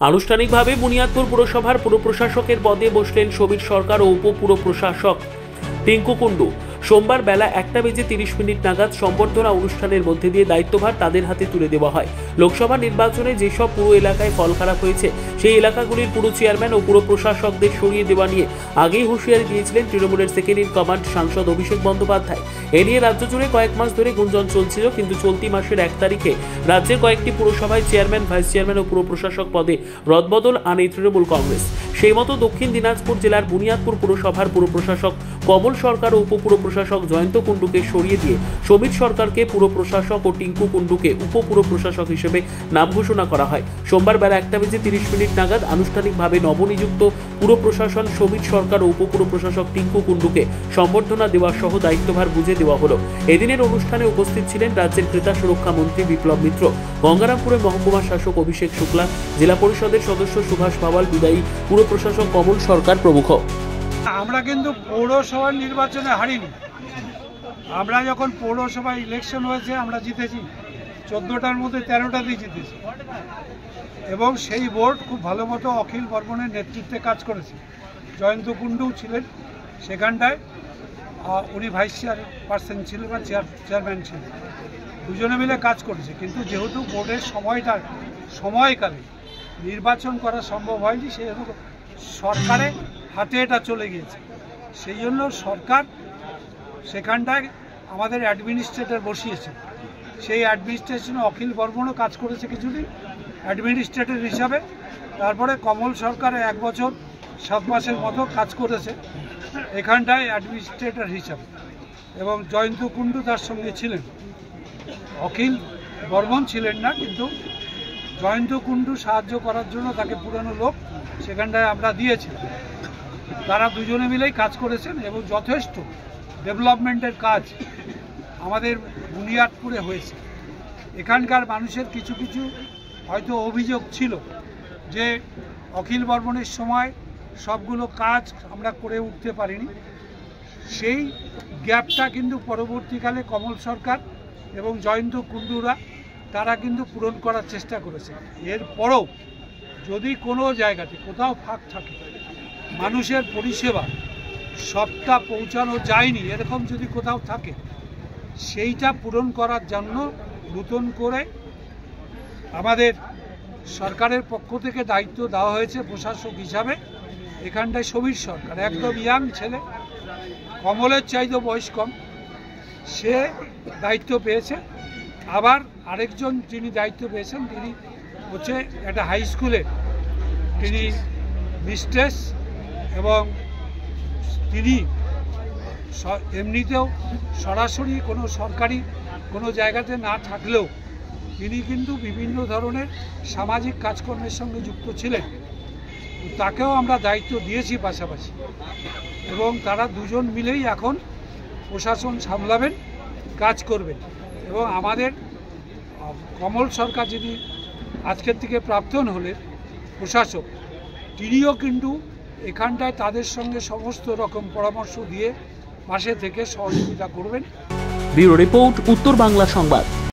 আনুষ্ঠানিকভাবে বুনিয়াদপুর পুরসভার পুরপ্রশাসকের পদে বসলেন সমীর সরকার ও উপপুরপ্রশাসক টিঙ্কু কুণ্ডু। সোমবার বেলা 1:30 নাগাদ সম্বর্ধনা অনুষ্ঠানের মধ্যে দিয়ে দায়িত্বভার তাদের হাতে তুলে দেওয়া হয়। লোকসভা নির্বাচনে যেসব পুরো এলাকায় ফল খারাপ হয়েছে সেই এলাকাগুলির পুরো চেয়ারম্যান ও পুরো প্রশাসকদের সরিয়ে দেওয়া নিয়ে আগেই হুঁশিয়ারি দিয়েছিলেন তৃণমূলের সেকেন্ড ইন কমান্ড সাংসদ অভিষেক বন্দ্যোপাধ্যায়। এ নিয়ে রাজ্য জুড়ে কয়েক মাস ধরে গুঞ্জন চলছিল, কিন্তু চলতি মাসের 1 তারিখে রাজ্যের কয়েকটি পুরসভায় চেয়ারম্যান, ভাইস চেয়ারম্যান ও পুরো প্রশাসক পদে রদবদল আনে তৃণমূল কংগ্রেস। সেই মতো দক্ষিণ দিনাজপুর জেলার বুনিয়াদপুর পুরসভার পুরো প্রশাসক কমল সরকার ও উপপুর প্রশাসক জয়ন্ত কুণ্ডুকে সরিয়ে দিয়ে সমীর সরকারকে পুরো প্রশাসক ও টিঙ্কু কুণ্ডুকে উপপুর প্রশাসক হিসেবে নাম ঘোষণা করা হয়। সোমবার বেলা 1:30 নাগাদ আনুষ্ঠানিকভাবে নবনিযুক্ত পুরো প্রশাসন সমীর সরকার ও উপপুর প্রশাসক টিঙ্কু কুণ্ডুকে সম্বর্ধনা দেওয়া সহ দায়িত্বভার বুঝে দেওয়া হলো। এদিনের অনুষ্ঠানে উপস্থিত ছিলেন রাজ্যের ক্রেতা সুরক্ষা মন্ত্রী বিপ্লব মিত্র, গঙ্গারামপুরের মহকুমা শাসক অভিষেক শুক্লা, জেলা পরিষদের সদস্য সুভাষ পাওয়াল, বিদায়ী পুরো প্রশাসক কমল সরকার প্রমুখ। আমরা কিন্তু পৌরসভার নির্বাচনে হারিনি। আমরা যখন পৌরসভা ইলেকশন হয়েছে আমরা জিতেছি, 14টার মধ্যে 13টাতেই জিতেছি এবং সেই বোর্ড খুব ভালো মতো অখিল বর্মনের নেতৃত্বে কাজ করেছে। জয়ন্ত কুণ্ডু ছিলেন সেখানটায়, উনি ভাইস চেয়ারপারসন ছিলেন বা চেয়ারম্যান ছিলেন, দুজনে মিলে কাজ করেছে। কিন্তু যেহেতু বোর্ডের সময়কালে নির্বাচন করা সম্ভব হয়নি, সেহেতু সরকারের হাতে এটা চলে গিয়েছে। সেই জন্য সরকার সেখানটায় আমাদের অ্যাডমিনিস্ট্রেটর বসিয়েছে। সেই অ্যাডমিনিস্ট্রেশনে অখিল বর্মনও কাজ করেছে কিছুদিন অ্যাডমিনিস্ট্রেটর হিসাবে। তারপরে কমল সরকার 1 বছর 7 মাসের মতো কাজ করেছে এখানটায় অ্যাডমিনিস্ট্রেটর হিসাবে, এবং জয়ন্ত কুণ্ডু তার সঙ্গে ছিলেন। অখিল বর্মন ছিলেন না, কিন্তু জয়ন্ত কুণ্ডু সাহায্য করার জন্য তাকে পুরানো লোক সেখানটায় আমরা দিয়েছি। তারা দুজনে মিলেই কাজ করেছেন এবং যথেষ্ট ডেভেলপমেন্টের কাজ আমাদের বুনিয়াদপুরে হয়েছে। এখানকার মানুষের কিছু কিছু হয়তো অভিযোগ ছিল যে অখিল বর্মনের সময় সবগুলো কাজ আমরা করে উঠতে পারিনি। সেই গ্যাপটা কিন্তু পরবর্তীকালে কমল সরকার এবং জয়ন্ত কুণ্ডুরা তারা কিন্তু পূরণ করার চেষ্টা করেছে। এরপরও যদি কোনো জায়গাতে কোথাও ফাঁক থাকে, মানুষের পরিষেবা সবটা পৌঁছানো যায়নি, এরকম যদি কোথাও থাকে, সেইটা পূরণ করার জন্য নতুন করে আমাদের সরকারের পক্ষ থেকে দায়িত্ব দেওয়া হয়েছে প্রশাসক হিসাবে। এখানটায় সমীর সরকার একদম ইয়াং ছেলে, কমলের চাইতে বয়স কম, সে দায়িত্ব পেয়েছে। আবার আরেকজন যিনি দায়িত্ব পেয়েছেন তিনি হচ্ছে একটা হাই স্কুলে তিনি মিস্ট্রেস, এবং তিনি এমনিতেও সরাসরি কোনো সরকারি কোনো জায়গাতে না থাকলেও তিনি কিন্তু বিভিন্ন ধরনের সামাজিক কাজকর্মের সঙ্গে যুক্ত ছিলেন। তাকেও আমরা দায়িত্ব দিয়েছি পাশাপাশি, এবং তারা দুজন মিলেই এখন প্রশাসন সামলাবেন, কাজ করবেন। এবং আমাদের কমল সরকার যিনি আজকের থেকে প্রাক্তন হলেন প্রশাসক, তিনিও কিন্তু এখানটায় তাদের সঙ্গে সমস্ত রকম পরামর্শ দিয়ে পাশে থেকে সহযোগিতা করবেন। ব্যুরো রিপোর্ট, উত্তর বাংলা সংবাদ।